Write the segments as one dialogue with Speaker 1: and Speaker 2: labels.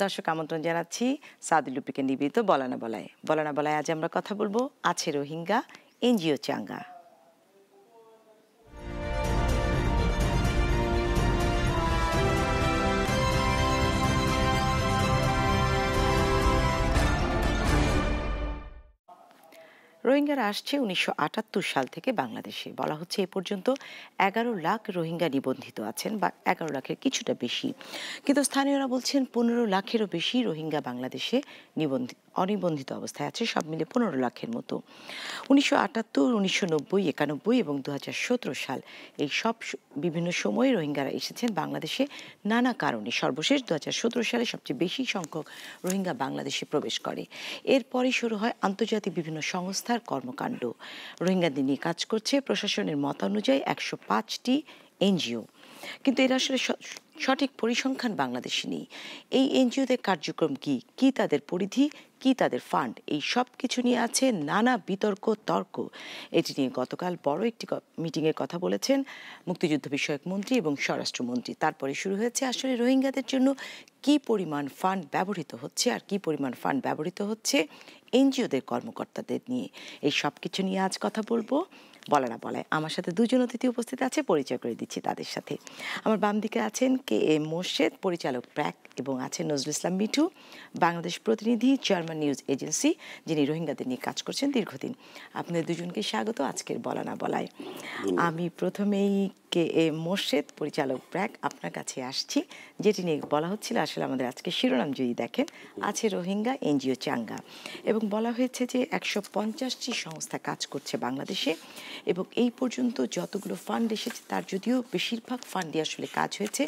Speaker 1: দর্শক আমন্ত্রণ জানাচ্ছি সাদি লুপিকে নিবেদিত বলা না বলায়। বলা না বলায় আজ আমরা কথা বলবো আছে রোহিঙ্গা এনজিও চাঙ্গা। রোহিঙ্গারা আসছে ১৯৭৮ সাল থেকে বাংলাদেশে। বলা হচ্ছে এ পর্যন্ত ১১ লাখ রোহিঙ্গা নিবন্ধিত আছেন, বা ১১ লাখের কিছুটা বেশি। কিন্তু স্থানীয়রা বলছেন ১৫ লাখেরও বেশি রোহিঙ্গা বাংলাদেশে অনিবন্ধিত অবস্থায় আছে, সব মিলে ১৫ লাখের মতো। ১৯৭৮, ১৯৯০, ৯১ এবং ২০১৭ সাল এই সব বিভিন্ন সময়ে রোহিঙ্গারা এসেছেন বাংলাদেশে নানা কারণে। সর্বশেষ ২০১৭ সালে সবচেয়ে বেশি সংখ্যক রোহিঙ্গা বাংলাদেশে প্রবেশ করে। এরপরই শুরু হয় আন্তর্জাতিক বিভিন্ন সংস্থার কর্মকাণ্ড। রোহিঙ্গাদের নিয়ে কাজ করছে প্রশাসনের মতানুযায়ী ১০৫টি এনজিও। কিন্তু এরা আসলে সঠিক পরিসংখ্যান বাংলাদেশে নেই। এই এনজিওদের কার্যক্রম কি তাদের পরিধি, কি তাদের ফান্ড, এই সব কিছু নিয়ে আছে নানা বিতর্ক তর্ক। এটি নিয়ে গতকাল বড় একটি মিটিংয়ের কথা বলেছেন মুক্তিযুদ্ধ বিষয়ক মন্ত্রী এবং স্বরাষ্ট্রমন্ত্রী। তারপরে শুরু হয়েছে আসলে রোহিঙ্গাদের জন্য কি পরিমাণ ফান্ড ব্যবহৃত হচ্ছে আর কি পরিমাণ ফান্ড ব্যবহৃত হচ্ছে এনজিওদের কর্মকর্তাদের নিয়ে। এই সব কিছু নিয়ে আজ কথা বলবো বলা না বলায়। আমার সাথে দুজন অতিথি উপস্থিত আছে, পরিচয় করে দিচ্ছি তাদের সাথে। আমার বাম দিকে আছেন কে এম মোর্শেদ, পরিচালক ব্র্যাক, এবং আছেন নজরুল ইসলাম মিঠু, বাংলাদেশ প্রতিনিধি, জার্মান নিউজ এজেন্সি, যিনি রোহিঙ্গাদের নিয়ে কাজ করছেন দীর্ঘদিন। আপনাদের দুজনকে স্বাগত আজকের বলা না বলায়। আমি প্রথমেই কে এম মোর্শেদ, পরিচালক ব্র্যাক, আপনার কাছে আসছি। যেটি নিয়ে বলা হচ্ছিল আসলে আমাদের আজকে শিরোনাম যদি দেখেন, আছে রোহিঙ্গা এনজিও চাঙ্গা, এবং বলা হয়েছে যে ১৫০টি সংস্থা কাজ করছে বাংলাদেশে, এবং এই পর্যন্ত যতগুলো ফান্ড এসেছে তার যদিও বেশিরভাগ ফান্ডই আসলে কাজ হয়েছে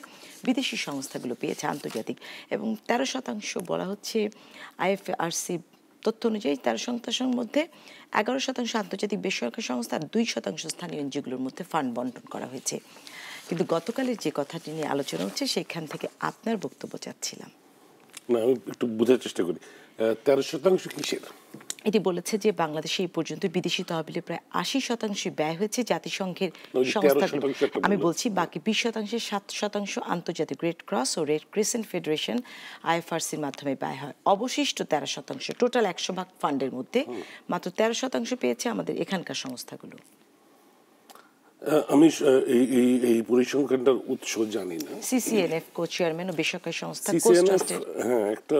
Speaker 1: বিদেশি সংস্থাগুলো পেয়েছে, আন্তর্জাতিক। এবং ১৩% বলা হচ্ছে আইএফআরসি তথ্য অনুযায়ী ১৩ সংস্থার মধ্যে ১১% আন্তর্জাতিক বেসরকারি সংস্থা আর ২% স্থানীয় এনজিওগুলোর মধ্যে ফান্ড বন্টন করা হয়েছে। কিন্তু গতকালের যে কথাটি নিয়ে আলোচনা হচ্ছে সেখান থেকে আপনার বক্তব্য চাচ্ছিলাম।
Speaker 2: না, আমি একটু বোঝার চেষ্টা করি। ১৩% কিসের?
Speaker 1: এটি বলেছে যে বাংলাদেশে এই পর্যন্ত বিদেশি তহবিলে প্রায় ৮০% ব্যয় হয়েছে জাতিসংঘের সংস্থাগুলো। আমি বলছি বাকি ২০%, ৭% আন্তর্জাতিক রেড ক্রস ও রেড ক্রিসেন্ট ফেডারেশন আইএফআরসির মাধ্যমে ব্যয় হয়। অবশিষ্ট ১৩%, টোটাল ১০০% ফান্ডের মধ্যে মাত্র ১৩% পেয়েছে আমাদের এখানকার সংস্থাগুলো।
Speaker 2: আমি এই পরিসংখ্যানটার উৎস জানি না।
Speaker 1: সিসিএনএফ কো চেয়ারম্যান ও বেসরকারি সংস্থা
Speaker 2: হ্যাঁ, একটা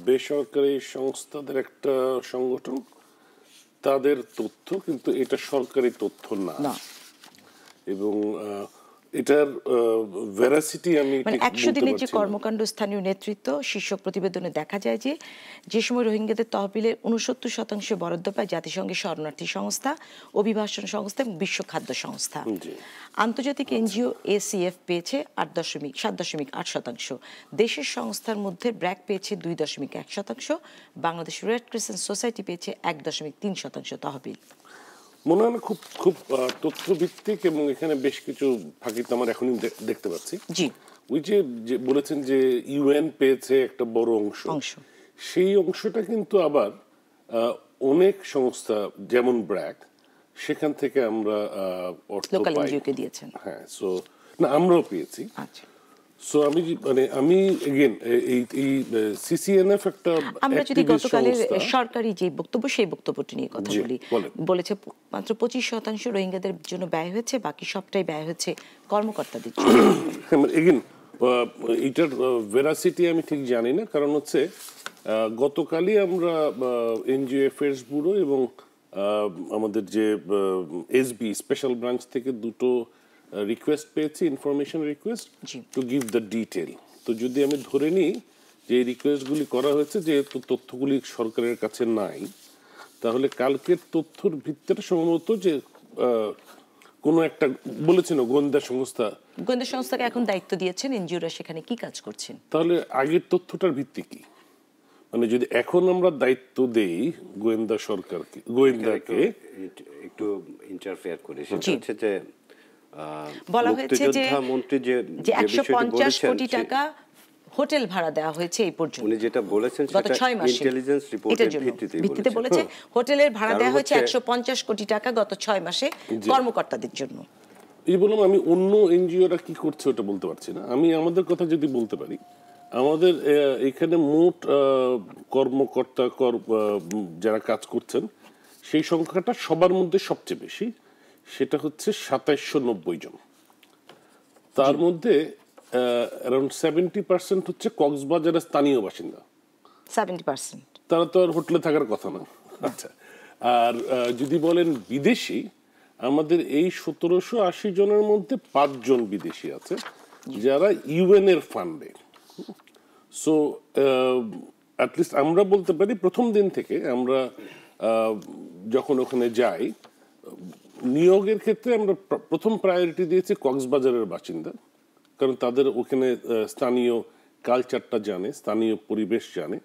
Speaker 2: বেসরকারি সংস্থাদের একটা সংগঠন, তাদের তথ্য, কিন্তু এটা সরকারি তথ্য না। এবং এটার ভেরাসিটি আমি
Speaker 1: মানে ১০০ দিনের যে কর্মকাণ্ড স্থানীয় নেতৃত্ব শীর্ষক প্রতিবেদনে দেখা যায় যে সময় রোহিঙ্গাদের তহবিলের ৬৯% বরাদ্দ পায় জাতিসংঘের শরণার্থী সংস্থা, অভিবাসন সংস্থা এবং বিশ্ব খাদ্য সংস্থা। আন্তর্জাতিক এনজিও এসিএফ পেয়েছে ৭.৮%। দেশের সংস্থার মধ্যে ব্র্যাক পেয়েছে ২.১%, বাংলাদেশ রেড ক্রিসেন্ট সোসাইটি পেয়েছে ১.৩% তহবিল।
Speaker 2: মনে হয় না খুব খুব তথ্যভিত্তিক, এবং এখানে বেশ কিছু ফাঁকি তো আমার এখনই দেখতে পাচ্ছি।
Speaker 1: জি,
Speaker 2: ওই যে বলেছেন যে ইউএন পেয়েছে একটা বড় অংশ, সেই অংশটা কিন্তু আবার অনেক সংস্থা যেমন ব্র্যাক, সেখান থেকে আমরা অর্থ পাই। হ্যাঁ, সো না, আমরাও পেয়েছি।
Speaker 1: আচ্ছা,
Speaker 2: সো আমি এগেন এই সিসিএনএফ একটা,
Speaker 1: আমরা যদি গতকালের সরকারি যে বক্তব্য সেই বক্তব্যটি নিয়ে কথা বলি, বলেছে মাত্র ২৫% রোহিঙ্গাদের জন্য ব্যয় হয়েছে, বাকি সবটাই ব্যয় হচ্ছে কর্মকর্তাদের জন্য।
Speaker 2: এগেন এইটার ভেরাসিটি আমি ঠিক জানি না, কারণ হচ্ছে গতকালই আমরা এনজিও অ্যাফেয়ার্স ব্যুরো এবং আমাদের যে এসবি স্পেশাল ব্রাঞ্চ থেকে দুটো রিকোয়েস্ট পেয়েছি, information request to give the detail. তো যদি আমি ধরে নিই যে এই রিকোয়েস্টগুলি করা হয়েছে, যেহেতু তথ্যগুলি সরকারের কাছে নাই, তাহলে কালকের তথ্যর ভিত্তিতে সম্ভবত যে কোনো একটা বলেছেন গোয়েন্দা সংস্থাকে এখন দায়িত্ব দিয়েছেন, এনজিওরা সেখানে কি কাজ করছেন। তাহলে আগের তথ্যটার ভিত্তি কি? মানে যদি এখন আমরা দায়িত্ব দেই গোয়েন্দাকে
Speaker 3: একটু ইন্টারফেয়ার করে, সেটা হচ্ছে যে
Speaker 1: বলা হয়েছে যে ১৫০ কোটি টাকা হোটেল ভাড়া দেওয়া হয়েছে এই পর্যন্ত।
Speaker 3: উনি যেটা বলেছেন সেটা ইন্টেলিজেন্স রিপোর্টের ভিত্তিতে
Speaker 1: বলেছে হোটেলের ভাড়া দেওয়া হয়েছে ১৫০ কোটি টাকা গত ৬ মাসে কর্মকর্তাদের জন্য।
Speaker 2: এই বললাম, আমি অন্য এনজিওরা কি করছে ওটা বলতে পারছি না। আমি আমাদের কথা যদি বলতে পারি, আমাদের এখানে মোট কর্মকর্তা যারা কাজ করছেন সেই সংখ্যাটা সবার মধ্যে সবচেয়ে বেশি, সেটা হচ্ছে ২৭৯০ জন। তার মধ্যে অ্যারাউন্ড 70% হচ্ছে কক্সবাজারের স্থানীয় বাসিন্দা।
Speaker 1: 70%?
Speaker 2: তারা তো আর হোটেলে থাকার কথা না। আচ্ছা, আর যদি বলেন বিদেশি, আমাদের এই ১৭৮০ জনের মধ্যে ৫ জন বিদেশি আছে যারা ইউএন এর ফান্ডে। সো অ্যাটলিস্ট আমরা বলতে পারি প্রথম দিন থেকে আমরা যখন ওখানে যাই, নিয়োগের ক্ষেত্রে আমরা প্রথম প্রায়োরিটি দিয়েছি কক্সবাজারের বাসিন্দা, কারণ তাদের ওখানে স্থানীয় কালচারটা জানে, স্থানীয় পরিবেশ জানে।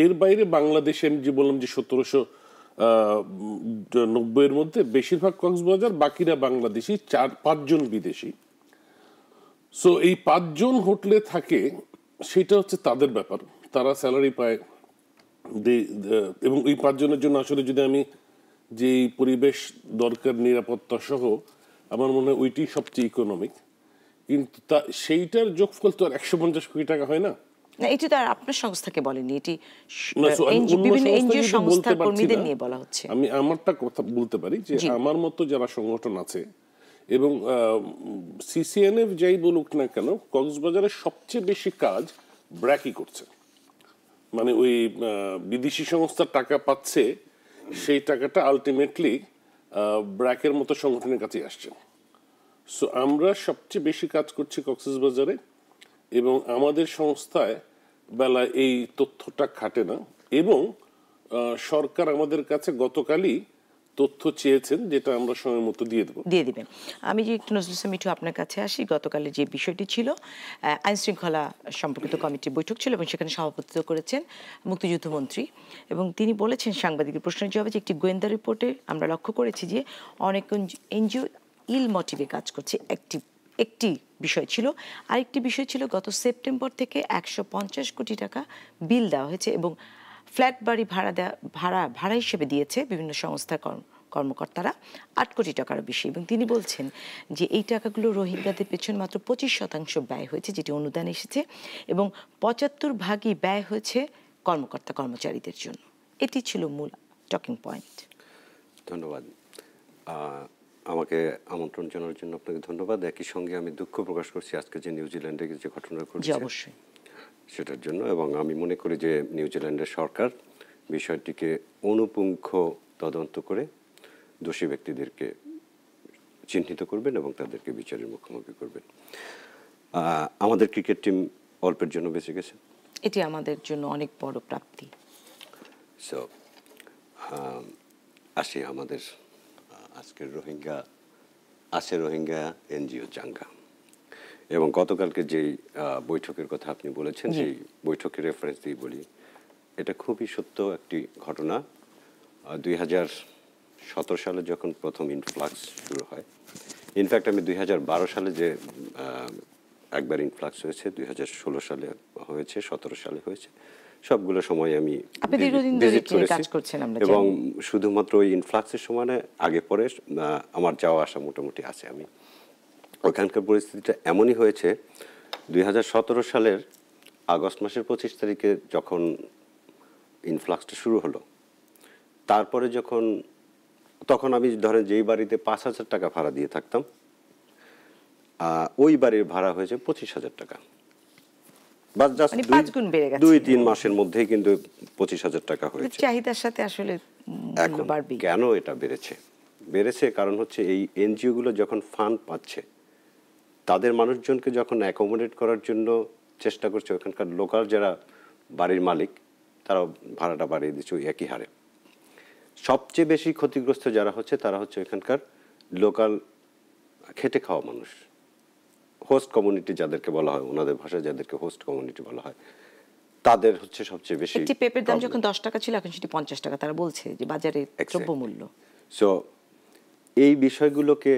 Speaker 2: এর বাইরে বাংলাদেশে আমি যে বললাম যে ১৭৯০ মধ্যে বেশিরভাগ কক্সবাজার, বাকিরা বাংলাদেশি, ৪-৫ জন বিদেশি। সো এই ৫ জন হোটেলে থাকে, সেটা হচ্ছে তাদের ব্যাপার, তারা স্যালারি পায়। এবং এই ৫ জনের জন্য আসলে যদি আমি যে পরিবেশ দরকার, নিরাপত্তা সহ, আমার মনে হয় ওইটি সবচেয়ে ইকোনমিক। কিন্তু সেইটার যোগফল তো আর ১৫০ কোটি টাকা হয় না।
Speaker 1: না, এটি তো আর আপনার সংস্থাকে বলেনি, এটি বিভিন্ন এনজিও সংস্থার কর্মীদের নিয়ে বলা হচ্ছে।
Speaker 2: আমি আমারটা কথা বলতে পারি যে আমার মতো যারা সংগঠন আছে এবং সিসিএনএফ যাই বলুক না কেন, কক্সবাজারের সবচেয়ে বেশি কাজ ব্র্যাকই করছে। মানে ওই বিদেশি সংস্থার টাকা পাচ্ছে, সেই টাকাটা আলটিমেটলি ব্র্যাকের মতো সংগঠনের কাছে আসছে। সো আমরা সবচেয়ে বেশি কাজ করছি কক্সবাজারে, এবং আমাদের সংস্থায় বেলা এই তথ্যটা খাটে না। এবং সরকার আমাদের কাছে গতকালই তথ্য চেয়েছেন, যেটা আমরা সময় মতো দিয়ে দেবেন।
Speaker 1: আমি যে একটু নজরুল ইসলাম মিঠু আপনার কাছে আসি। গতকালে যে বিষয়টি ছিল, আইন শৃঙ্খলা সম্পর্কিত কমিটির বৈঠক ছিল এবং সেখানে সভাপতিত্ব করেছেন মুক্তিযুদ্ধ মন্ত্রী, এবং তিনি বলেছেন সাংবাদিকের প্রশ্নের জবাবে যে একটি গোয়েন্দা রিপোর্টে আমরা লক্ষ্য করেছি যে অনেক এনজিও ইল মোটিভে কাজ করছে। একটি বিষয় ছিল। আরেকটি বিষয় ছিল, গত সেপ্টেম্বর থেকে ১৫০ কোটি টাকা বিল দেওয়া হয়েছে এবং ফ্ল্যাট বাড়ি ভাড়া হিসেবে দিয়েছে বিভিন্ন সংস্থার কর্মকর্তারা ৮ কোটি টাকারও বেশি। এবং তিনি বলছেন যে এই টাকাগুলো রোহিঙ্গাদের পেছনে মাত্র ২৫% ব্যয় হয়েছে, যেটি অনুদান এসেছে, এবং ৭৫% ব্যয় হয়েছে কর্মকর্তা কর্মচারীদের জন্য। এটি ছিল মূল টকিং পয়েন্ট।
Speaker 3: ধন্যবাদ। আমাকে আমন্ত্রণ জানানোর জন্য আপনাকে ধন্যবাদ। একই সঙ্গে আমি দুঃখ প্রকাশ করছি আজকে যে নিউজিল্যান্ডে যে ঘটনা ঘটেছে
Speaker 1: অবশ্যই
Speaker 3: সেটার জন্য, এবং আমি মনে করি যে নিউজিল্যান্ডের সরকার বিষয়টিকে অনুপুঙ্খ তদন্ত করে দোষী ব্যক্তিদেরকে চিহ্নিত করবেন এবং তাদেরকে বিচারের মুখোমুখি করবেন। আমাদের ক্রিকেট টিম অল্পের জন্য বেঁচে গেছে,
Speaker 1: এটি আমাদের জন্য অনেক বড় প্রাপ্তি।
Speaker 3: সো আসি আমাদের আজকের রোহিঙ্গা এনজিও চাঙ্গা, এবং গতকালকে যেই বৈঠকের কথা আপনি বলেছেন, সেই বৈঠকের রেফারেন্স দিয়ে বলি, এটা খুবই সত্য একটি ঘটনা। ২০১৭ সালে যখন প্রথম ইনফ্লাক্স শুরু হয়, ইনফ্যাক্ট আমি ২০১২ সালে যে একবার ইনফ্লাক্স হয়েছে, ২০১৬ সালে হয়েছে, ২০১৭ সালে হয়েছে, সবগুলো সময় আমি ভিজিট করেছি, এবং শুধুমাত্র ওই ইনফ্লাক্সের সময় আগে পরে আমার যাওয়া আসা মোটামুটি আছে। আমি ওখানকার পরিস্থিতিটা এমনই হয়েছে, ২০১৭ সালের আগস্ট মাসের ২৫ তারিখে যখন ইনফ্লাক্সটা শুরু হলো, তারপরে তখন আমি ধরেন যেই বাড়িতে ৫,০০০ টাকা ভাড়া দিয়ে থাকতাম, ওই বাড়ির ভাড়া হয়েছে ২৫,০০০ টাকা। বাস জাস্ট ২-৩ মাসের মধ্যেই কিন্তু ২৫,০০০ টাকা হয়েছে।
Speaker 1: চাহিদার সাথে আসলে
Speaker 3: এখন কেন এটা বেড়েছে কারণ হচ্ছে এই এনজিওগুলো যখন ফান্ড পাচ্ছে, তাদের মানুষজনকে যখন অ্যাকোমোডেট করার জন্য চেষ্টা করছে, ওখানকার লোকাল যারা বাড়ির মালিক তারা ভাড়াটা বাড়িয়ে দিচ্ছে ওই একই হারে। সবচেয়ে বেশি ক্ষতিগ্রস্ত যারা হচ্ছে তারা হচ্ছে এখানকার লোকাল খেটে খাওয়া মানুষ, হোস্ট কমিউনিটি যাদেরকে বলা হয়, ওনাদের ভাষায় যাদেরকে হোস্ট কমিউনিটি বলা হয়, তাদের হচ্ছে সবচেয়ে বেশি।
Speaker 1: একটি পেঁপের দাম যখন 10 টাকা ছিল, এখন সেটি 50 টাকা, তারা বলছে যে বাজারে দ্রব্যমূল্য।
Speaker 3: সো এই বিষয়গুলোকে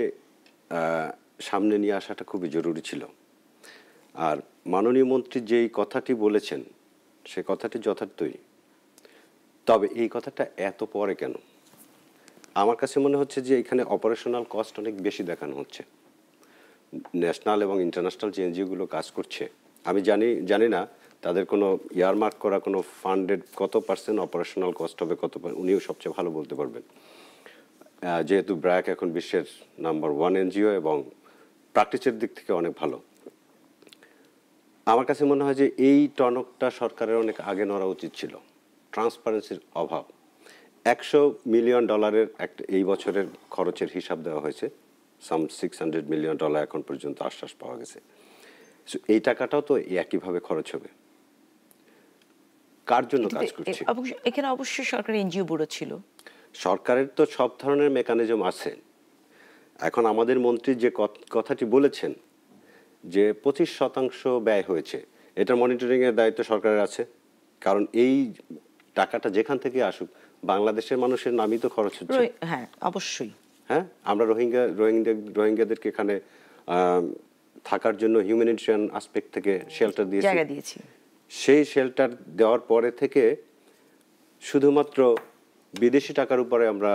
Speaker 3: সামনে নিয়ে আসাটা খুবই জরুরি ছিল। আর মাননীয় মন্ত্রী যেই কথাটি বলেছেন, সে কথাটি যথার্থই। তবে এই কথাটা এত পরে কেন? আমার কাছে মনে হচ্ছে যে এখানে অপারেশনাল কস্ট অনেক বেশি দেখানো হচ্ছে। ন্যাশনাল এবং ইন্টারন্যাশনাল যে এনজিওগুলো কাজ করছে, আমি জানি না তাদের কোনো ইয়ারমার্ক করা কোনো ফান্ডেড কত পার্সেন্ট অপারেশনাল কস্ট হবে, উনিও সবচেয়ে ভালো বলতে পারবেন। যেহেতু ব্র্যাক এখন বিশ্বের নাম্বার 1 এনজিও এবং প্র্যাকটিসের দিক থেকে অনেক ভালো, আমার কাছে মনে হয় যে এই টনকটা সরকারের অনেক আগে নড়া উচিত ছিল। ট্রান্সপারেন্সির অভাব। $100 মিলিয়ন একটা এই বছরের খরচের হিসাব দেওয়া হয়েছে, সাম $600 মিলিয়ন এখন পর্যন্ত আশ্বাস পাওয়া গেছে। এই টাকাটাও তো একইভাবে খরচ হবে। কার জন্য কাজ করছে?
Speaker 1: এখানে অবশ্যই সরকারি এনজিও ব্যুরো ছিল।
Speaker 3: সরকারের তো সব ধরনের মেকানিজম আছে। এখন আমাদের মন্ত্রী যে কথাটি বলেছেন যে 25% ব্যয় হয়েছে, এটা মনিটরিং এর দায়িত্ব সরকারের আছে। কারণ এই টাকাটা যেখান থেকে আসুক বাংলাদেশের মানুষের নামই তো খরচ হচ্ছে।
Speaker 1: হ্যাঁ, অবশ্যই।
Speaker 3: হ্যাঁ, আমরা রোহিঙ্গাদেরকে এখানে থাকার জন্য হিউম্যানিটেরিয়ান আসপেক্ট থেকে শেল্টার দিয়েছি। সেই শেল্টার দেওয়ার পরে থেকে শুধুমাত্র বিদেশি টাকার উপরে আমরা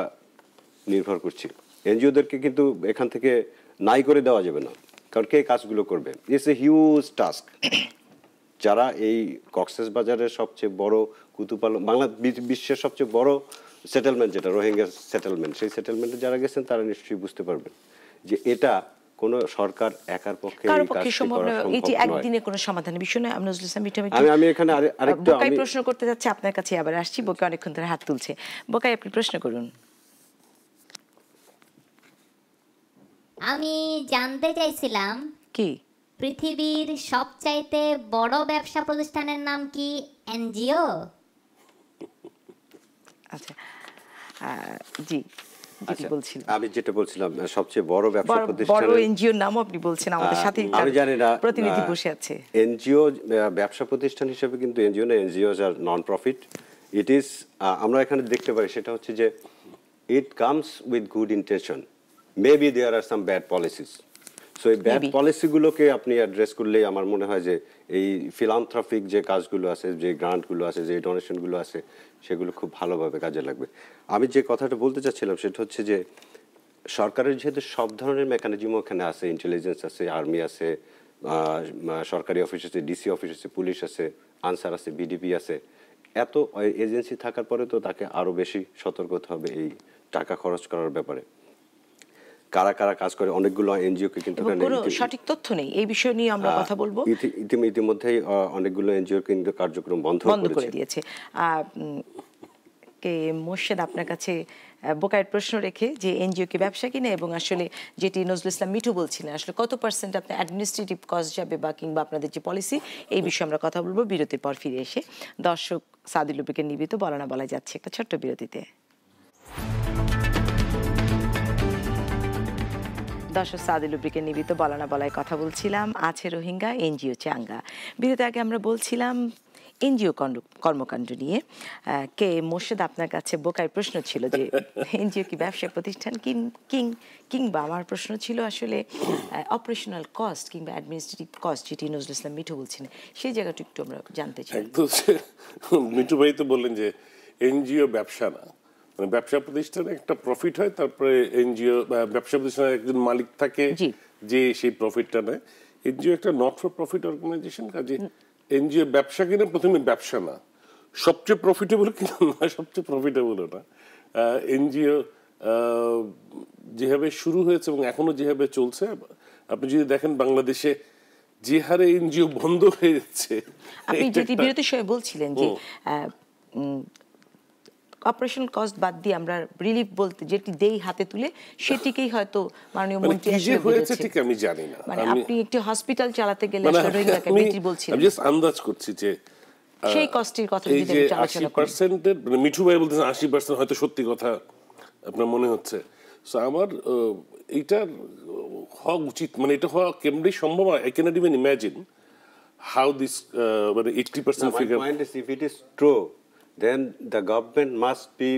Speaker 3: নির্ভর করছি। এনজিওদেরকে কিন্তু এখান থেকে নাই করে দেওয়া যাবে না, কারণ কে কাজগুলো করবে? It's a huge task. যারা এই কক্সবাজারের সবচেয়ে বড় কুতুপালন, বিশ্বের সবচেয়ে বড় সেটেলমেন্ট যেটা রোহিঙ্গা সেটেলমেন্ট, সেই সেটেলমেন্টে যারা গেছেন তারা নিশ্চয়ই বুঝতে পারবেন যে এটা কোন সরকার একার পক্ষে এই কাজটি করা সম্ভব নয়।
Speaker 1: এটি একদিনে কোনো সমাধানের বিষয় নয়। নজরুল ইসলাম মিঠু,
Speaker 3: আমি এখানে আরেকটু
Speaker 1: বোকাই প্রশ্ন করতে যাচ্ছি আপনার কাছে, আবার আসছি। বোকা অনেকক্ষণ ধরে হাত তুলছে। বোকাই, আপনি প্রশ্ন করুন।
Speaker 4: আমি জানতে চাইছিলাম
Speaker 1: কি
Speaker 4: পৃথিবীর সবচাইতে বড় ব্যবসা প্রতিষ্ঠানের নাম কি এনজিও?
Speaker 1: আচ্ছা, জি বলছিলাম,
Speaker 3: আমি যেটা বলছিলাম সবচেয়ে বড় ব্যবসা প্রতিষ্ঠান,
Speaker 1: বড় এনজিওর নাম আপনি বলছেন, আমাদের সাথে
Speaker 3: আমি জানি না
Speaker 1: প্রতিনিধি বসে আছে।
Speaker 3: এনজিও ব্যবসা প্রতিষ্ঠান হিসেবে কিন্তু এনজিও না, এনজিওস আর নন প্রফিট। ইট ইজ, আমরা এখানে দেখতে পারি সেটা হচ্ছে যে it comes with good intention, maybe there are some bad policies. So এই ব্যাড পলিসিগুলোকে আপনি অ্যাড্রেস করলেই আমার মনে হয় যে এই ফিলান্থ্রপিক যে কাজগুলো আছে, যে গ্রান্টগুলো আছে, যে ডোনেশনগুলো আছে, সেগুলো খুব ভালোভাবে কাজে লাগবে। আমি যে কথাটা বলতে চাচ্ছিলাম সেটা হচ্ছে যে সরকারের যেহেতু সব ধরনের মেকানিজম ওখানে আছে, ইন্টেলিজেন্স আছে, আর্মি আছে, সরকারি অফিস আছে, ডিসি অফিস আছে, পুলিশ আছে, আনসার আছে, বিডিপি আছে, এত এজেন্সি থাকার পরে তো তাকে আরো বেশি সতর্ক হতে হবে এই টাকা খরচ করার ব্যাপারে। কারা কারা কাজ করে, অনেকগুলো এনজিওকে কিন্তু
Speaker 1: সঠিক তথ্য নেই এই বিষয় নিয়ে আমরা কথা বলবো।
Speaker 3: ইতিমধ্যেই অনেকগুলো এনজিও কিন্তু কার্যক্রম বন্ধ করে দিয়েছে।
Speaker 1: কে মোর্শেদ, আপনার কাছে বোকায়ের প্রশ্ন রেখে যে এনজিও কি ব্যবসা কিনে, এবং আসলে যেটি নজরুল ইসলাম মিঠু বলছিলেন আসলে কত পার্সেন্ট আপনার অ্যাডমিনিস্ট্রেটিভ কস্ট যাবে বা কিংবা আপনাদের যে পলিসি, এই বিষয়ে আমরা কথা বলবো বিরতির পর ফিরে এসে। দর্শক, সাদিল লুপিকে নিবেদিত বলা না বলা যাচ্ছে একটা ছোট্ট বিরতিতে। দর্শক, সাদিল লুপিকে নিবেদিত বলা না বলায় কথা বলছিলাম। আছে রোহিঙ্গা, এনজিও চাঙ্গা। বিরতি আগে আমরা বলছিলাম এনজিও কর্মকাণ্ড নিয়ে। কে মোর্শেদ, আপনার কাছে বোকায় প্রশ্ন ছিল যে এনজিও কি ব্যবসা প্রতিষ্ঠান কিংবা আমার প্রশ্ন ছিল আসলে অপারেশনাল কস্ট কিংবা অ্যাডমিনিস্ট্রেটিভ কস্ট, যেটি নজরুল ইসলাম মিঠু বলছিলেন, সেই জায়গাটা একটু আমরা জানতে চাই।
Speaker 2: মিঠু ভাই তো বললেন যে এনজিও ব্যবসা না, মানে ব্যবসা প্রতিষ্ঠানে একটা প্রফিট হয়, তারপরে এনজিও ব্যবসা প্রতিষ্ঠানের একজন মালিক থাকে যে সেই প্রফিটটা নেয়। এনজিও একটা নট ফর প্রফিট অর্গানাইজেশন, কাজে এনজিও ব্যবসা কিনা প্রথমে ব্যবসা না, সবচেয়ে প্রফিটেবল কিনা না, সবচেয়ে প্রফিটেবল না। এনজিও যেভাবে শুরু হয়েছে এবং এখনো যেভাবে চলছে, আপনি যদি দেখেন বাংলাদেশে যে হারে এনজিও বন্ধ হয়ে যাচ্ছে।
Speaker 1: আপনি যেটি বিরতির সময় বলছিলেন যে অপারেশনাল কস্ট বাদ দিয়ে আমরা রিলিফ বলতে যেটি দেই হাতে তুলে, সেটিকেই হয়তো মাননীয় মন্ত্রী আসলে
Speaker 2: হয়েছে ঠিক আমি জানি না।
Speaker 1: মানে আপনি একটি হসপিটাল চালাতে গেলে রোহিঙ্গাকে বিক্রি বলছিলেন,
Speaker 2: আমি জাস্ট আন্দাজ করছি যে
Speaker 1: সেই কস্টের কথা যদি
Speaker 2: আমি আলোচনা করি। 80% মানে মিঠু ভাই বলতেছেন 80% হয়তো সত্যি কথা আপনার মনে হচ্ছে। সো আমার এইটা হওয়া উচিত, মানে এটা হওয়া কেমনি সম্ভব, I can't even imagine how this মানে 80% figure.
Speaker 3: If it is true, then the government must be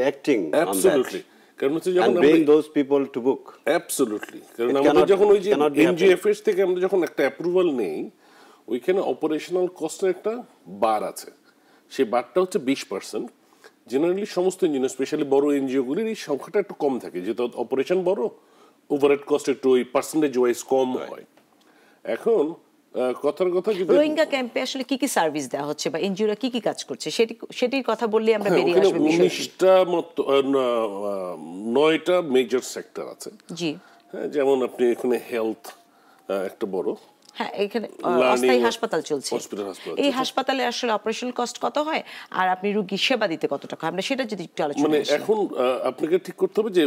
Speaker 3: acting
Speaker 2: absolutely on that. কারণ হচ্ছে যখন
Speaker 3: and bring those people to book.
Speaker 2: Absolutely. কারণ আমরা যখন ওই যে এনজিএফএস থেকে আমরা যখন একটা অ্যাপ্রুভাল নেই, ওইখানে অপারেশনাল কস্টের একটা বার আছে, সেই বারটা হচ্ছে 20%। জেনারেলি সমস্ত এনজিও, স্পেশালি বড় এনজিওগুলির এই সংখ্যাটা একটু কম থাকে, যেহেতু অপারেশন বড়, ওভারহেড কস্ট একটু ওই পার্সেন্টেজ ওয়াইজ কম হয়। এখন কথার কথা যদি
Speaker 1: রোহিঙ্গা ক্যাম্পে আসলে কি কি সার্ভিস দেওয়া হচ্ছে বা এনজিওরা কি কি কাজ করছে সেটির কথা বললে আমরা
Speaker 2: হ্যাঁ,
Speaker 1: বেরিয়ে
Speaker 2: ওখানে
Speaker 1: আসবো বিষয়টি।
Speaker 2: 19টা মতো 9টা মেজর সেক্টর আছে।
Speaker 1: জি
Speaker 2: হ্যাঁ, যেমন আপনি এখানে হেলথ একটা বড়,
Speaker 1: হ্যাঁ, এখানে
Speaker 2: Learning
Speaker 1: অস্থায়ী হাসপাতাল চলছে।
Speaker 2: hospital
Speaker 1: এই
Speaker 2: চলছে।
Speaker 1: হাসপাতালে আসলে অপারেশনাল কস্ট কত হয় আর আপনি রোগী সেবা দিতে কত টাকা, আমরা সেটা যদি একটু
Speaker 2: মানে
Speaker 1: আলোচনা
Speaker 2: এখন আপনাকে ঠিক করতে হবে যে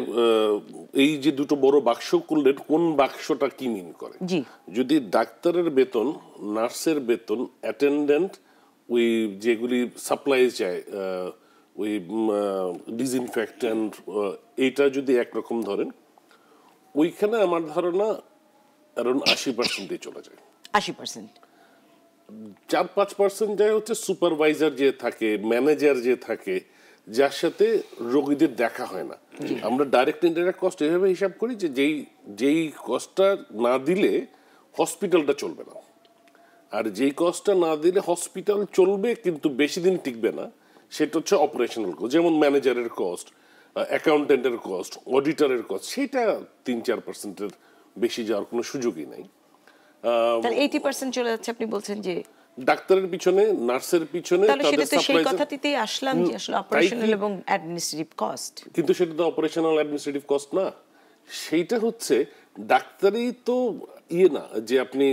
Speaker 2: এই যে দুটো বড় বাক্স করলেন, কোন বাক্সটা কি মিন করে।
Speaker 1: জি
Speaker 2: যদি ডাক্তারের বেতন, নার্সের বেতন, অ্যাটেন্ডেন্ট, ওই যেগুলি সাপ্লাই যায়, ওই ডিসইনফেক্ট্যান্ট, এইটা যদি একরকম ধরেন, ওইখানে আমার ধারণা অ্যারাউন্ড 80% চলে যায়।
Speaker 1: 80%।
Speaker 2: 4-5% যায় হচ্ছে সুপারভাইজার যে থাকে, ম্যানেজার যে থাকে, যার সাথে রোগীদের দেখা হয় না। আমরা ডাইরেক্ট ইনডাইরেক্ট কস্ট এভাবে হিসাব করি যে যেই কস্টটা না দিলে হসপিটালটা চলবে না, আর যেই কস্টটা না দিলে হসপিটাল চলবে কিন্তু বেশি দিন টিকবে না, সেটা হচ্ছে অপারেশনাল কস্ট। যেমন ম্যানেজারের কস্ট, অ্যাকাউন্টেন্টের কস্ট, অডিটরের কস্ট, সেটা 3-4%-এর বেশি যাওয়ার কোনো সুযোগই নাই।
Speaker 1: তাহলে 80% চলে যাচ্ছে আপনি বলছেন যে।
Speaker 2: ডাক্তারের পিছনে, নার্সের পিছনে,
Speaker 1: তাহলে সেটা
Speaker 2: তাদের
Speaker 1: তো সেই
Speaker 2: সাপ্লাইজার।
Speaker 1: কথাটিতেই আসলাম যে আসলে অপারেশনাল এবং অ্যাডমিনিস্ট্রেটিভ কস্ট।
Speaker 2: কিন্তু সেটা তো অপারেশনাল অ্যাডমিনিস্ট্রেটিভ কস্ট না, সেইটা হচ্ছে ডাক্তারই তো ইয়ে না যে আপনি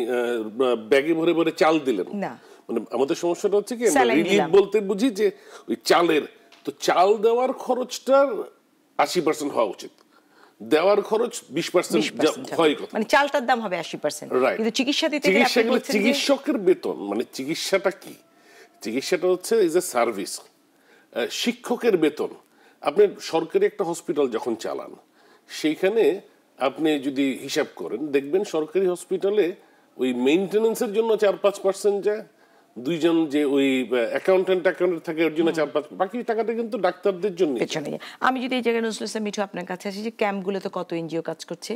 Speaker 2: ব্যাগে ভরে ভরে চাল দিলেন
Speaker 1: না।
Speaker 2: মানে আমাদের সমস্যাটা হচ্ছে কি, আমরা
Speaker 1: স্যালাইন
Speaker 2: রিলিফ
Speaker 1: দিলাম।
Speaker 2: বলতে বুঝি যে ওই চালের, তো চাল দেওয়ার খরচটার 80% হওয়া উচিত, দেওয়ার খরচ 20% হয় কথা।
Speaker 1: মানে চালটার দাম হবে 80%,
Speaker 2: রাইট।
Speaker 1: কিন্তু চিকিৎসা দিতে গেলে আপনি বলছেন যে
Speaker 2: চিকিৎসকের বেতন, মানে চিকিৎসাটা কি, চিকিৎসাটা হচ্ছে ইজ এ সার্ভিস। শিক্ষকের বেতন, আপনি সরকারি একটা হসপিটাল যখন চালান, সেইখানে আপনি যদি হিসাব করেন দেখবেন সরকারি হসপিটালে ওই মেইনটেনেন্সের জন্য 4-5% যায়, দুইজন যে ওই অ্যাকাউন্টেন্ট থাকে ওর জন্য 4-5, বাকি টাকাটা কিন্তু ডাক্তারদের জন্য।
Speaker 1: পেছনে আমি যদি এই জায়গায় নজরুল ইসলাম মিঠু আপনার কাছে আসি যে ক্যাম্পগুলোতে কত এনজিও কাজ করছে,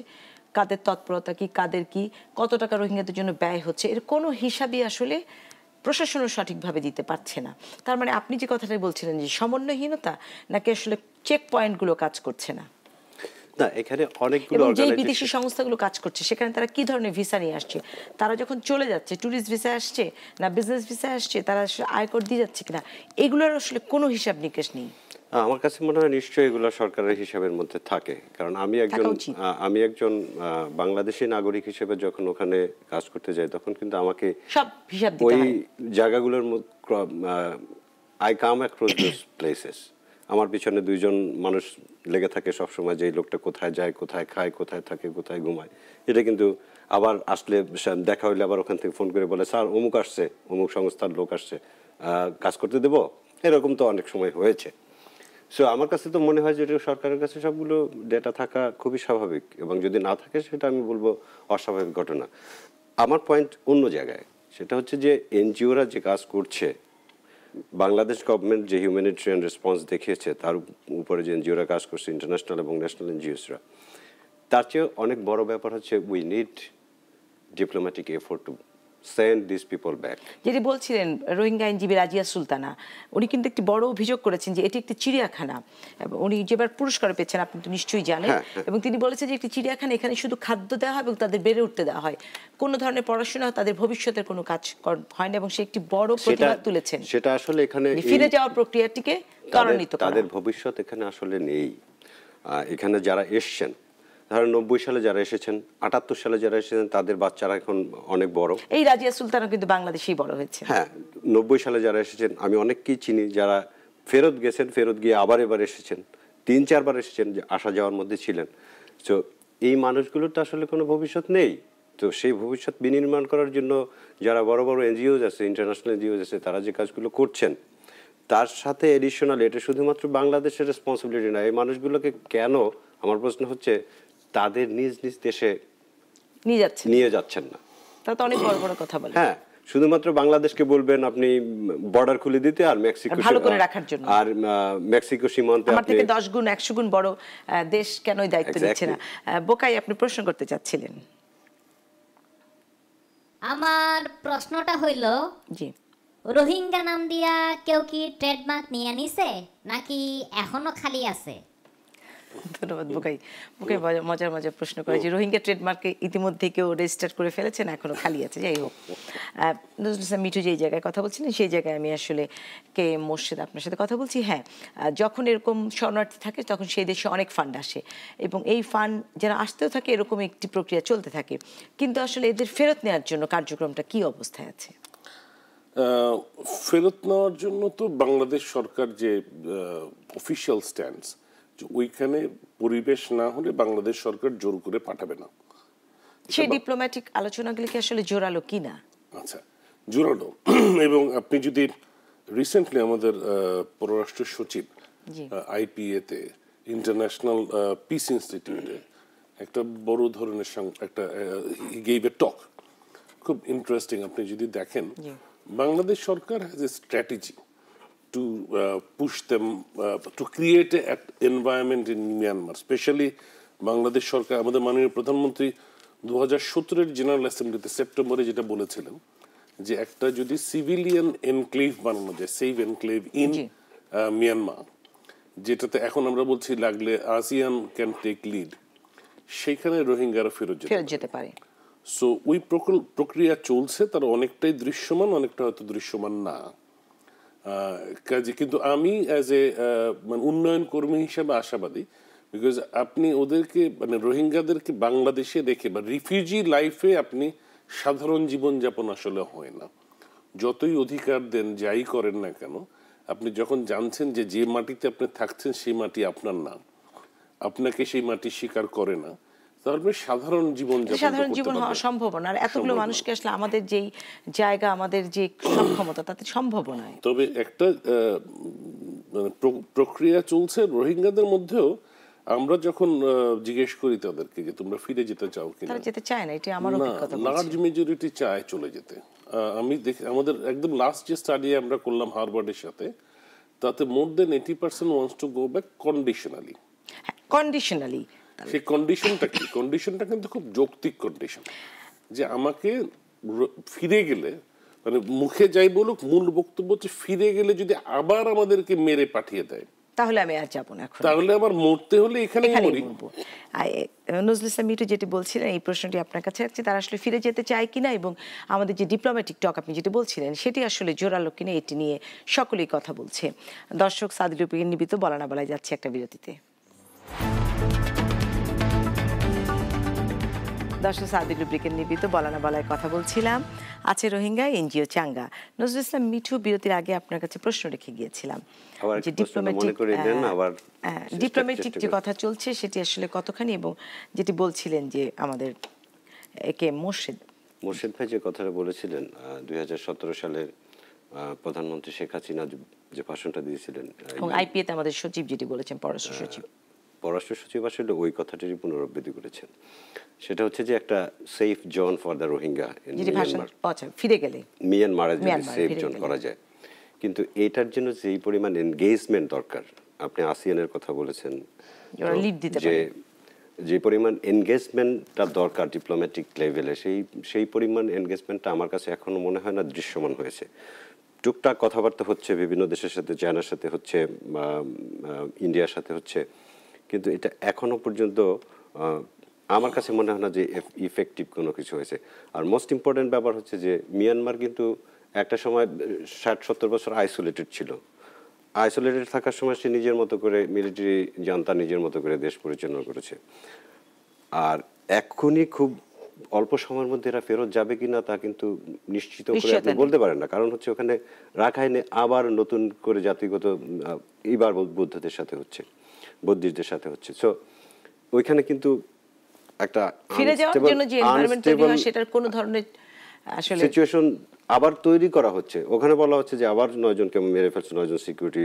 Speaker 1: কাদের তৎপরতা কি, কাদের কি, কত টাকা রোহিঙ্গাদের জন্য ব্যয় হচ্ছে, এর কোনো হিসাবই আসলে প্রশাসনও সঠিকভাবে দিতে পারছে না। তার মানে আপনি যে কথাটা বলছিলেন যে সমন্বয়হীনতা, নাকি আসলে চেক পয়েন্টগুলো কাজ করছে না?
Speaker 3: না, এখানে অনেকগুলো
Speaker 1: এবং যে বিদেশি
Speaker 3: অর্গানাইজেশন,
Speaker 1: সংস্থাগুলো কাজ করছে সেখানে তারা কি ধরনের ভিসা নিয়ে আসছে, তারা যখন চলে যাচ্ছে ট্যুরিস্ট ভিসা আসছে না বিজনেস ভিসা আসছে, তারা আসলে আয়কর দিয়ে যাচ্ছে কিনা, এগুলোর আসলে কোনো হিসাব নিকেশ নেই।
Speaker 3: আমার কাছে মনে হয় নিশ্চয়ই এগুলো সরকারের হিসাবের মধ্যে থাকে, কারণ আমি একজন বাংলাদেশী নাগরিক হিসেবে যখন ওখানে কাজ করতে যাই তখন কিন্তু আমাকে
Speaker 1: সব হিসাব দিতে
Speaker 3: ওই
Speaker 1: হয়।
Speaker 3: জায়গাগুলোর I come across those places, আমার পিছনে দুইজন মানুষ লেগে থাকে সবসময় যে এই লোকটা কোথায় যায়, কোথায় খায়, কোথায় থাকে, কোথায় ঘুমায়। এটা কিন্তু আবার আসলে দেখা হইলে আবার ওখান থেকে ফোন করে বলে, স্যার অমুক আসছে, অমুক সংস্থার লোক আসছে, কাজ করতে দেবো, এরকম তো অনেক সময় হয়েছে। সো আমার কাছে তো মনে হয় যে সরকারের কাছে সবগুলো ডেটা থাকা খুবই স্বাভাবিক, এবং যদি না থাকে সেটা আমি বলবো অস্বাভাবিক ঘটনা। আমার পয়েন্ট অন্য জায়গায়, সেটা হচ্ছে যে এনজিওরা যে কাজ করছে, বাংলাদেশ গভর্নমেন্ট যে হিউম্যানিটেরিয়ান রেসপন্স দেখিয়েছে, তার উপরে যে এনজিওরা কাজ করছে, ইন্টারন্যাশনাল এবং ন্যাশনাল এনজিওসরা, তার চেয়ে অনেক বড় ব্যাপার হচ্ছে we need diplomatic effort to send this people back.
Speaker 1: যেটি বলছিলেন রোহিঙ্গা আইনজীবী রাজিয়া সুলতানা, উনি কিন্তু একটি বড় অভিযোগ করেছেন যে এটি একটি চিড়িয়াখানা। উনি যেবার পুরস্কার পেয়েছেন আপনি তো নিশ্চয়ই জানেন, এবং তিনি বলেছেন যে একটি চিড়িয়াখানা, এখানে শুধু খাদ্য দেওয়া হয় এবং তাদের বেড়ে উঠতে দেওয়া হয়, কোনো ধরনের পড়াশোনা, তাদের ভবিষ্যতের কোনো কাজ হয় না, এবং সে একটি বড় প্রতিবাদ তুলেছেন।
Speaker 3: সেটা আসলে এখানে
Speaker 1: ফিরে যাওয়ার প্রক্রিয়াটিকে ত্বরান্বিত করা।
Speaker 3: তাদের ভবিষ্যৎ এখানে আসলে নেই। এখানে যারা এসছেন, ধরেন 90 সালে যারা এসেছেন, 78 সালে যারা এসেছেন, তাদের বাচ্চারা এখন অনেক বড়।
Speaker 1: এই রাজিয়া সুলতানা কিন্তু বাংলাদেশেই বড় হয়েছে।
Speaker 3: হ্যাঁ, 90 সালে যারা এসেছেন, আমি অনেককেই চিনি যারা ফেরত গেছেন, ফেরত গিয়ে এবার এসেছেন, 3-4 বার এসেছেন, যে আসা যাওয়ার মধ্যে ছিলেন। তো এই মানুষগুলোর তো আসলে কোনো ভবিষ্যৎ নেই। তো সেই ভবিষ্যৎ বিনির্মাণ করার জন্য যারা বড় বড় এনজিওস আছে, ইন্টারন্যাশনাল এনজিওস আছে, তারা যে কাজগুলো করছেন, তার সাথে এডিশনাল, এটা শুধুমাত্র বাংলাদেশের রেসপন্সিবিলিটি না। এই মানুষগুলোকে কেন, আমার প্রশ্ন হচ্ছে, তাদের নিজ নিজ দেশে নিয়ে যাচ্ছেন না?
Speaker 1: তা তো অনেক বড় বড় কথা বলে।
Speaker 3: হ্যাঁ, শুধুমাত্র বাংলাদেশকে বলবেন আপনি বর্ডার খুলে দিতে, আর মেক্সিকো
Speaker 1: ভালো করে রাখার জন্য,
Speaker 3: আর মেক্সিকো সীমান্তে
Speaker 1: আমার থেকে 10 গুণ 100 গুণ বড় দেশ কেনই দায়িত্ব নিচ্ছে না? বোকাই, আপনি প্রশ্ন করতে চাচ্ছিলেন।
Speaker 4: আমার প্রশ্নটা হইল,
Speaker 1: জি,
Speaker 4: রোহিঙ্গা নাম দিয়া কেউ কি ট্রেডমার্ক নিয়ে নিছে নাকি এখনো খালি আছে?
Speaker 1: ধন্যবাদ বুকাই। বুকাই মজার মজার প্রশ্ন করে যে রোহিঙ্গা ট্রেডমার্কে ইতিমধ্যে কেউ রেজিস্টার করে ফেলেছেন, এখনো খালি আছে। যাই হোক, নজরুল ইসলাম মিঠু যেই জায়গায় কথা বলছিলেন সেই জায়গায় আমি আসলে কে মোর্শেদ আপনার সাথে কথা বলছি। হ্যাঁ, যখন এরকম শরণার্থী থাকে তখন সেই দেশে অনেক ফান্ড আসে এবং এই ফান্ড যারা আসতেও থাকে এরকম একটি প্রক্রিয়া চলতে থাকে, কিন্তু আসলে এদের ফেরত নেওয়ার জন্য কার্যক্রমটা কি অবস্থায় আছে?
Speaker 2: ফেরত নেওয়ার জন্য তো বাংলাদেশ সরকার যে অফিসিয়াল স্ট্যান্ডস, ওইখানে পরিবেশ না হলে বাংলাদেশ সরকার জোর করে পাঠাবে না।
Speaker 1: সেই ডিপ্লোম্যাটিক আলোচনাগুলি কি আসলে জোরালো কি না?
Speaker 2: আচ্ছা, জোরালো। এবং আপনি যদি রিসেন্টলি আমাদের পররাষ্ট্র সচিব আইপিএতে, ইন্টারন্যাশনাল পিস ইনস্টিটিউটে একটা বড় ধরনের একটা গেভ এ টক, খুব ইন্টারেস্টিং। আপনি যদি দেখেন বাংলাদেশ সরকার has a strategy to push them to create an environment in Myanmar, especially Bangladesh সরকার, আমাদের মাননীয় প্রধানমন্ত্রী 2017-এর জেনারেল অ্যাসেম্বলিতে সেপ্টেম্বরে যেটা বলেছিলেন যে একটা যদি সিভিলিয়ান এনক্লেভ বানানো যায়, সেভ এনক্লেভ ইন মিয়ানমার, যেটাতে এখন আমরা বলছি লাগলে আসিয়ান ক্যান টেক লিড, সেইখানে রোহিঙ্গারা ফেরত যেতে পারে। সো ওই প্রক্রিয়া চলছে, তার অনেকটাই দৃশ্যমান, অনেকটা হয়তো দৃশ্যমান না। কাজে কিন্তু আমি অ্যাজ এ মানে উন্নয়ন কর্মী হিসাবে আশাবাদী, বিকজ আপনি ওদেরকে মানে রোহিঙ্গাদেরকে বাংলাদেশে রেখে বা রিফিউজি লাইফে আপনি সাধারণ জীবনযাপন আসলে হয় না। যতই অধিকার দেন, যাই করেন না কেন, আপনি যখন জানছেন যে যে মাটিতে আপনি থাকছেন সেই মাটি আপনার না, আপনাকে সেই মাটি স্বীকার করে না, তাহলে সাধারণ জীবন
Speaker 1: হওয়া সম্ভব না। আর এতগুলো মানুষকে আসলে আমাদের যেই জায়গা, আমাদের যে সক্ষমতা, তাতে সম্ভব নয়।
Speaker 2: তবে একটা প্রক্রিয়া চলছে রোহিঙ্গাদের মধ্যেও। আমরা যখন জিজ্ঞেস করি তাদেরকে যে তোমরা ফিরে যেতে চাও কিনা,
Speaker 1: তারা যেতে চায় না, এটা আমার অভিজ্ঞতা।
Speaker 2: লার্জ মেজরিটি চায় চলে যেতে। আমি দেখি আমাদের একদম লাস্ট যে স্টাডি আমরা করলাম হারভার্ডের সাথে, তাতে মোর দেন 80% wants to go back conditionally.
Speaker 1: Conditionally,
Speaker 2: সেই কন্ডিশনটা কি? কন্ডিশনটা কিন্তু খুব যৌক্তিক কন্ডিশন, যে আমাকে ফিরে গেলে, মানে মুখে যাই বলুক, মূল বক্তব্য হচ্ছে ফিরে গেলে যদি আবার আমাদেরকে মেরে পাঠিয়ে দেয়
Speaker 1: তাহলে আমি আর যাবো না,
Speaker 2: তাহলে আবার মরতে হলে এখানেই মরি।
Speaker 1: নজরুল ইসলাম মিঠু যেটি বলছিলেন, এই প্রশ্নটি আপনার কাছে রাখছি, তারা আসলে ফিরে যেতে চায় কিনা এবং আমাদের যে ডিপ্লোম্যাটিক টক আপনি যেটি বলছিলেন সেটি আসলে জোরালো কিনা, এটি নিয়ে সকলেই কথা বলছে। দর্শক, সাদিলুর উপর নিবেদিত বলা না বলায় যাচ্ছে একটা বিরতিতে। দর্শক, সাদি লুব্রিকের নিবিত বলা না বলায় কথা বলছিলাম, আছে রোহিঙ্গা এনজিও চাঙ্গা। নজরুল ইসলাম মিঠু, বিরতির আগে আপনার কাছে প্রশ্ন রেখে গিয়েছিলাম যে ডিপ্লোম্যাটিক যে কথা চলছে সেটি আসলে কতখানি, এবং যেটি বলছিলেন যে আমাদের একে মোর্শেদ
Speaker 3: ভাই যে কথাটা বলেছিলেন 2017 সালের প্রধানমন্ত্রী শেখ হাসিনা যে ভাষণটা দিয়েছিলেন,
Speaker 1: এবং আইপিএতে আমাদের সচিব যেটি বলেছেন, পররাষ্ট্র সচিব আসলে ওই কথাটিরই পুনরাবৃত্তি করেছেন। সেটা হচ্ছে যে একটা safe zone for the Rohingya in Myanmar, ফিরে গেলে
Speaker 3: মিয়ানমারে যদি সেফ জোন করা যায়। কিন্তু এটার জন্য যেই পরিমাণ এনগেজমেন্ট দরকার, আপনি আসিয়ানের কথা বলেছেন, যে পরিমাণ এনগেজমেন্টটা দরকার ডিপ্লোম্যাটিক লেভেলে, সেই পরিমাণ এনগেজমেন্টটা আমার কাছে এখনো মনে হয় না দৃশ্যমান হয়েছে। টুকটাক কথাবার্তা হচ্ছে, বিভিন্ন দেশের সাথে, চায়নার সাথে হচ্ছে, ইন্ডিয়ার সাথে হচ্ছে, কিন্তু এটা এখনো পর্যন্ত আমার কাছে মনে হয় না যে ইফেক্টিভ কোনো কিছু হয়েছে। আর মোস্ট ইম্পর্টেন্ট ব্যাপার হচ্ছে যে মিয়ানমার কিন্তু একটা সময় 60-70 বছর আইসোলেটেড ছিল। আইসোলেটেড থাকার সময় সে নিজের মতো করে মিলিটারি জান্তা নিজের মতো করে দেশ পরিচালনা করেছে। আর এখনই খুব অল্প সময়ের মধ্যে এরা ফেরত যাবে কিনা তা কিন্তু নিশ্চিত করে আপনি বলতে পারেন না। কারণ হচ্ছে ওখানে রাখাইনে আবার নতুন করে জাতিগত এবার বৌদ্ধদের সাথে হচ্ছে, বুদ্ধিস্টদের সাথে হচ্ছে। সো ওইখানে কিন্তু একটা
Speaker 1: ফিরে যাওয়ার জন্য যে এনভায়রনমেন্ট তৈরি হয় সেটার কোনো ধরনের আসলে
Speaker 3: সিচুয়েশন আবার তৈরি করা হচ্ছে। ওখানে বলা হচ্ছে যে আবার 9 জনকে মেরে ফেলছে, 9 জন সিকিউরিটি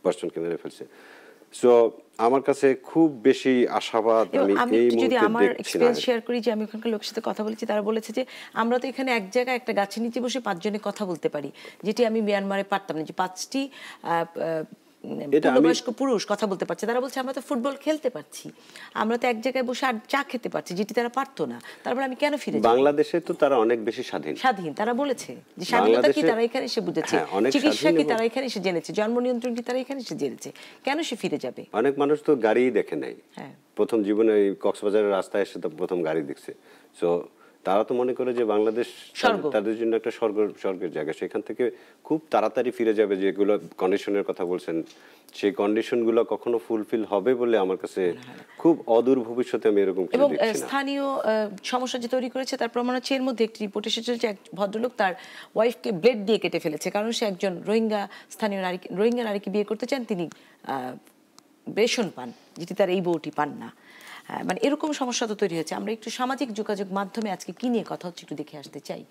Speaker 3: পার্সনকে মেরে ফেলছে। সো আমার কাছে খুব বেশি আশাবাদ আমি এই মুহূর্তে
Speaker 1: যদি আমার
Speaker 3: দেখছি না।
Speaker 1: এক্সপেরিয়েন্স শেয়ার করি যে আমি ওখানকার লোকের সাথে কথা বলেছি, তারা বলেছে যে আমরা তো এখানে এক জায়গায় একটা গাছের নিচে বসে 5 জনে কথা বলতে পারি, যেটি আমি মিয়ানমারে পারতাম না। যে 5টি পূর্ণবয়স্ক পুরুষ কথা বলতে পারছে, তারা বলছে আমরা তো ফুটবল খেলতে পারছি, আমরা তো এক জায়গায় বসে আর চা খেতে পারছি, যেটি তারা পারতো না, তারপর আমি কেন ফিরে যাব?
Speaker 3: বাংলাদেশে তো তারা অনেক বেশি স্বাধীন,
Speaker 1: তারা বলেছে যে স্বাধীনতা কি তারা এখানে এসে বুঝেছে,
Speaker 3: হ্যাঁ, অনেক
Speaker 1: চিকিৎসা
Speaker 3: স্বাধীন
Speaker 1: কি
Speaker 3: এবং-
Speaker 1: তারা এখানে এসে জেনেছে, জন্ম নিয়ন্ত্রণ কি তারা এখানে এসে জেনেছে, কেন সে ফিরে যাবে?
Speaker 3: অনেক মানুষ তো গাড়িই দেখে নাই,
Speaker 1: হ্যাঁ।
Speaker 3: প্রথম জীবনে এই কক্সবাজারের রাস্তায় এসে তো প্রথম গাড়ি দেখছে। সো তারা তো মনে করে যে বাংলাদেশ
Speaker 1: স্বর্গ।
Speaker 3: তাদের জন্য একটা স্বর্গের জায়গা, সেখান থেকে খুব তাড়াতাড়ি ফিরে যাবে। যেগুলো কন্ডিশনের কথা বলছেন, সেই কন্ডিশনগুলো কখনো ফুলফিল হবে বলে আমার কাছে খুব অদূর ভবিষ্যতে আমি এরকম কিছু
Speaker 1: এবং
Speaker 3: দেখছি না।
Speaker 1: স্থানীয় সমস্যা যে তৈরি করেছে তার প্রমাণ হচ্ছে এর মধ্যে একটি রিপোর্ট এসেছে যে এক ভদ্রলোক তার ওয়াইফকে ব্লেড দিয়ে কেটে ফেলেছে, কারণ সে একজন রোহিঙ্গা নারীকে বিয়ে করতে চান, তিনি বেসন পান, যেটি তার এই বউটি পান না। মানে এরকম সমস্যা তো তৈরি হয়েছে। আমরা একটু সামাজিক যোগাযোগ মাধ্যমে আজকে কি নিয়ে কথা হচ্ছে একটু দেখে আসতে চাই।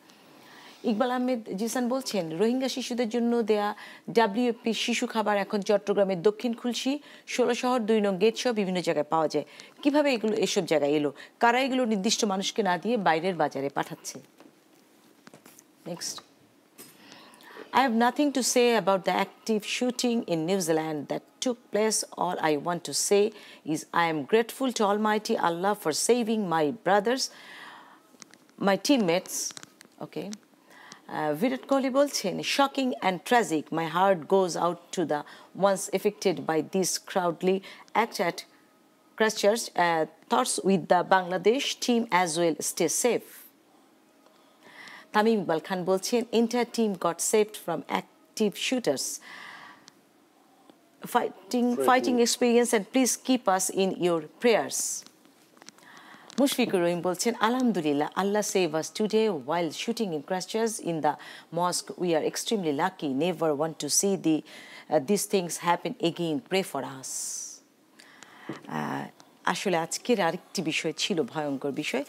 Speaker 1: ইকবাল আহমেদ জিসান বলছেন, রোহিঙ্গা শিশুদের জন্য দেয়া WFP শিশু খাবার এখন চট্টগ্রামের দক্ষিণ খুলশী, 16 শহর 2 নং গেট সহ বিভিন্ন জায়গায় পাওয়া যায়। কিভাবে এগুলো এসব জায়গায় এলো, কারা এগুলো নির্দিষ্ট মানুষকে না দিয়ে বাইরের বাজারে পাঠাচ্ছে? Next. I have nothing to say about the active shooting in New Zealand that took place. All I want to say is I am grateful to Almighty Allah for saving my brothers, my teammates. Okay. Virat Kohli bolchen, shocking and tragic. My heart goes out to the ones affected by this cowardly act at Christchurch. Thoughts with the Bangladesh team as well. Stay safe. Tamim Iqbal Khan bolchen, entire team got saved from active shooters. Fighting experience, and please keep us in your prayers. Mushfiqur Rahim bolchen, Alhamdulillah, Allah save us today while shooting in Christchurch in the mosque. We are extremely lucky. Never want to see these things happen again. Pray for us. আসলে আজকের আরেকটি বিষয় ছিল ভয়ঙ্কর বিষয়,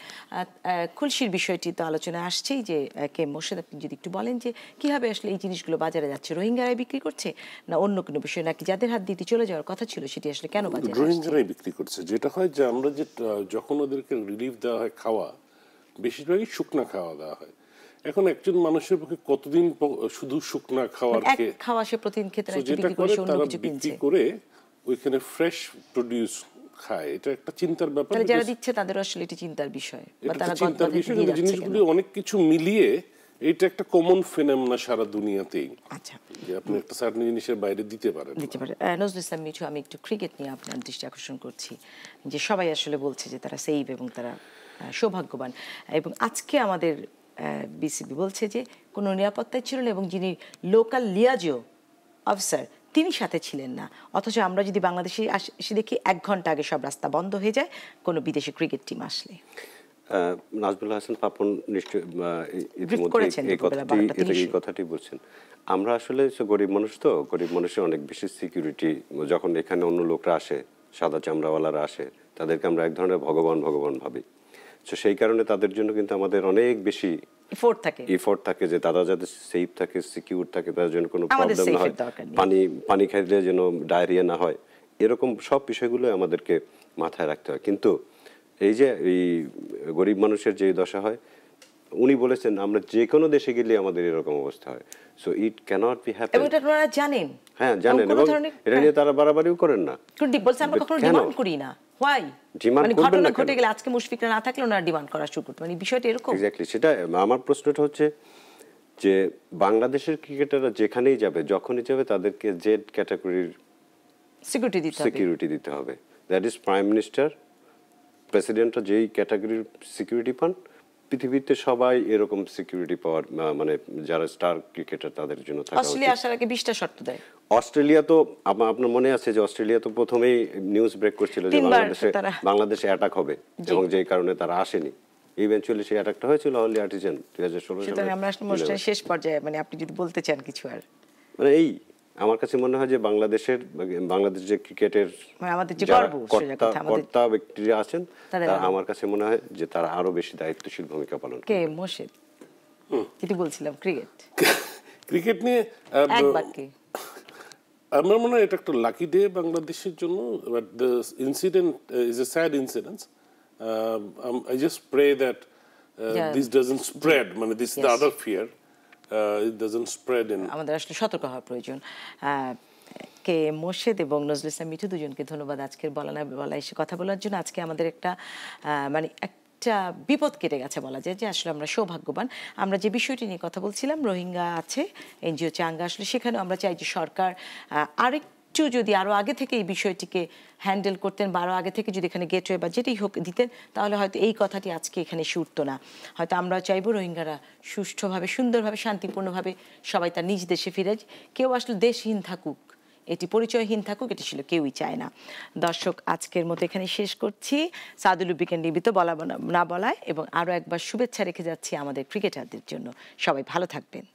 Speaker 1: খুলশির বিষয়টি তো আলোচনায় আসছেই, যে কে মোর্শেদ আপনি যদি একটু বলেন যে কিভাবে আসলে এই জিনিসগুলো বাজারে যাচ্ছে, রোহিঙ্গারাই বিক্রি করছে না অন্য কোনো বিষয়, নাকি যাদের হাত দিয়ে চলে যাওয়ার কথা ছিল সেটি আসলে কেন বাজারে আসছে?
Speaker 2: রোহিঙ্গারাই বিক্রি করছে। যেটা হয় যে আমরা যে যখন ওদেরকে রিলিফ দেওয়া হয় খাওয়া, বেশিরভাগই শুকনা খাওয়া দেওয়া হয়। এখন একজন মানুষের পক্ষে কতদিন শুধু শুকনা খাওয়ার
Speaker 1: এক খাওয়া সে প্রতিদিন খেতে না, একটু
Speaker 2: যেটা
Speaker 1: বিক্রি করে
Speaker 2: করে
Speaker 1: সে অন্য
Speaker 2: তারা
Speaker 1: কিছু
Speaker 2: বিক্রি
Speaker 1: কিনছে।
Speaker 2: করে ওইখানে ফ্রেশ প্রোডিউস খায়। এটা একটা চিন্তার ব্যাপার,
Speaker 1: তাহলে যারা দিচ্ছে তাদের আসলে এটি চিন্তার বিষয়, বা
Speaker 2: এটা
Speaker 1: তারা
Speaker 2: একটা চিন্তার
Speaker 1: গদবাধে
Speaker 2: বিষয়।
Speaker 1: দিয়ে
Speaker 2: কিন্তু
Speaker 1: যাচ্ছে কেন?
Speaker 2: জিনিসগুলি অনেক কিছু মিলিয়ে এটা একটা কমন ফেনোমেনা সারা দুনিয়াতেই,
Speaker 1: আচ্ছা,
Speaker 2: যে আপনি একটা সার্টেন জিনিসের বাইরে দিতে পারেন।
Speaker 1: দিতে পারে। নজরুল ইসলাম মিঠু, আমি একটু ক্রিকেট নিয়ে আপনার দৃষ্টি আকর্ষণ করছি, যে সবাই আসলে বলছে যে তারা সেভ এবং তারা সৌভাগ্যবান, এবং আজকে আমাদের বিসিবি বলছে যে কোনো নিরাপত্তাই ছিল না, এবং যিনি লোকাল লিয়াজো অফিসার তিনি সাথে ছিলেন না। অথচ আমরা যদি বাংলাদেশে এসে দেখি 1 ঘন্টা আগে সব রাস্তা বন্ধ হয়ে যায় কোনো বিদেশি ক্রিকেট টিম আসলে।
Speaker 3: নাজমুল হাসান পাপন নিশ্চয়
Speaker 1: করেছেন
Speaker 3: ইতিমধ্যে এই কথাটি বলছেন। আমরা আসলে গরিব মানুষ, তো গরিব মানুষের অনেক বেশি সিকিউরিটি, যখন এখানে অন্য লোকরা আসে, সাদা চামড়াওয়ালারা আসে, তাদেরকে আমরা এক ধরনের ভগবান ভাবি। তো সেই কারণে তাদের জন্য কিন্তু আমাদের অনেক বেশি এফোর্ট থাকে যে তারা যাতে সেফ থাকে, সিকিউর থাকে, তাদের জন্য কোনো প্রবলেম না হয়, পানি খাইলে যেন ডায়রিয়া না হয়, এরকম সব বিষয়গুলো আমাদেরকে মাথায় রাখতে হয়। কিন্তু এই যে এই গরিব মানুষের যে দশা হয়, উনি বলেছেন আমরা যে কোনো দেশে গেলে আমাদের এরকম অবস্থা হয়। So it can't be happen.
Speaker 1: এবং এটা আপনারা জানেন।
Speaker 3: হ্যাঁ জানেন, এবং এটা নিয়ে তারা বাড়াবাড়িও করেন না।
Speaker 1: বলছে আমরা কখনো ডিমান্ড করি না। হোয়াই? মানে ঘটনা ঘটে গেলে আজকে মুশফিকরা না থাকলে ওনারা ডিমান্ড করা শুরু করতে, মানে বিষয়টা এরকম।
Speaker 3: এক্স্যাক্টলি, সেটা আমার প্রশ্নটা হচ্ছে যে বাংলাদেশের ক্রিকেটাররা যেখানেই যাবে, যখনই যাবে, তাদেরকে জেড ক্যাটাগরির সিকিউরিটি দিতে হবে। দ্যাট ইজ প্রাইম মিনিস্টার, প্রেসিডেন্টরা যেই ক্যাটাগরির সিকিউরিটি পান, পৃথিবীতে সবাই এরকম সিকিউরিটি পাওয়ার, মানে যারা স্টার ক্রিকেটার তাদের জন্য থাকা উচিত।
Speaker 1: অস্ট্রেলিয়া আসার আগে 20টা শর্ত দেয়।
Speaker 3: অস্ট্রেলিয়া তো আপনার মনে আছে যে অস্ট্রেলিয়া তো প্রথমেই নিউজ ব্রেক করছিল যে বাংলাদেশে অ্যাটাক হবে, এবং যেই কারণে তারা আসেনি। ইভেন্চুয়ালি সেই অ্যাটাকটা হয়েছিল হলি আর্টিজান 2016 সালে।
Speaker 1: আমরা আসলে শেষ পর্যায়ে, মানে আপনি যদি বলতে চান কিছু আর,
Speaker 3: মানে এই আমার কাছে মনে হয় যে বাংলাদেশ যে ক্রিকেটের
Speaker 1: আমাদের যে গর্ব,
Speaker 3: কর্তা ব্যক্তিরা আছেন, তারা আমার কাছে মনে হয় যে তারা আরো বেশি দায়িত্বশীল ভূমিকা পালন করে।
Speaker 1: কে মোর্শেদ যেটি বলছিলাম
Speaker 2: ক্রিকেট নিয়ে আমার মনে হয় এটা একটা লাকি ডে বাংলাদেশের জন্য, but the incident is a sad incident. I just pray that this doesn't spread, মানে this is the other fear, it doesn't spread in.
Speaker 1: আমাদের আসলে সতর্ক হওয়া প্রয়োজন। কে মোর্শেদ এবং নজরুল ইসলাম মিঠু দুজনকে ধন্যবাদ আজকের বলা না বলা এসে কথা বলার জন্য। আজকে আমাদের একটা মানে একটা বিপদ কেটে গেছে বলা যায়, যে আসলে আমরা সৌভাগ্যবান। আমরা যে বিষয়টি নিয়ে কথা বলছিলাম, রোহিঙ্গা আছে, এনজিও চাঙ্গা, আসলে সেখানেও আমরা চাই যে সরকার আরেকটু যদি আরও আগে থেকে এই বিষয়টিকে হ্যান্ডেল করতেন বা আরও আগে থেকে যদি এখানে গেটওয়ে বা যেটাই হোক দিতেন, তাহলে হয়তো এই কথাটি আজকে এখানে এসে উঠতো না। হয়তো আমরা চাইবো রোহিঙ্গারা সুষ্ঠুভাবে, সুন্দরভাবে, শান্তিপূর্ণভাবে সবাই তার নিজ দেশে ফিরে। কেউ আসলে দেশহীন থাকুক, এটি পরিচয়হীন থাকুক, এটি ছিল কেউই চায় না। দর্শক, আজকের মতো এখানে শেষ করছি। সাদুল উইকেন্ড নিয়মিত বলা না বলায় এবং আরও একবার শুভেচ্ছা রেখে যাচ্ছি আমাদের ক্রিকেটারদের জন্য। সবাই ভালো থাকবেন।